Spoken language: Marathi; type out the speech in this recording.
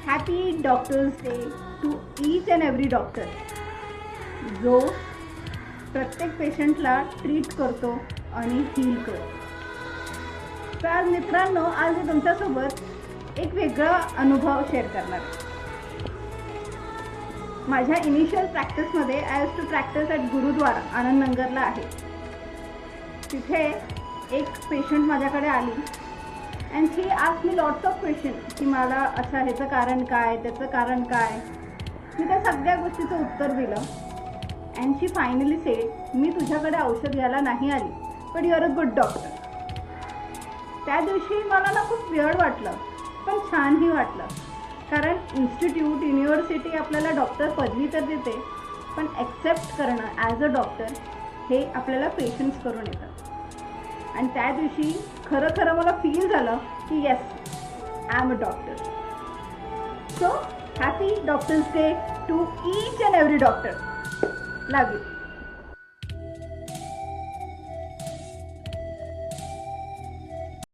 Happy doctors day to each and every doctor जो प्रत्येक पेशंटला ट्रीट करतो आणि हील करतो. तर आज मित्रांनो, आज मी तुमच्यासोबत एक वेगळा अनुभव शेअर करणार आहे. माझ्या इनिशियल प्रॅक्टिसमध्ये I use to practice at Gurudwara आनंदनगरला आहे. तिथे एक पेशंट माझ्याकडे आली and she asked me lots of question की मला अच्छा ह्याचं कारण काय, त्याचं कारण काय. मी त्या सगळ्या गोष्टीचं उत्तर दिलं अँड शी फायनली सेड, मी तुझ्याकडे औषध घ्यायला नाही आली, but you are a good doctor. त्या दिवशी मला ना खूप वेळ वाटलं, पण छानही वाटलं. कारण इन्स्टिट्यूट, युनिव्हर्सिटी आपल्याला डॉक्टर पदवी तर देते, पण ॲक्सेप्ट करणं ॲज अ डॉक्टर हे आपल्याला पेशन्स करून येतं. आणि त्या दिवशी खरं मला फील झालं की yes, I am a doctor. So happy doctors day to each and every doctor. Love you.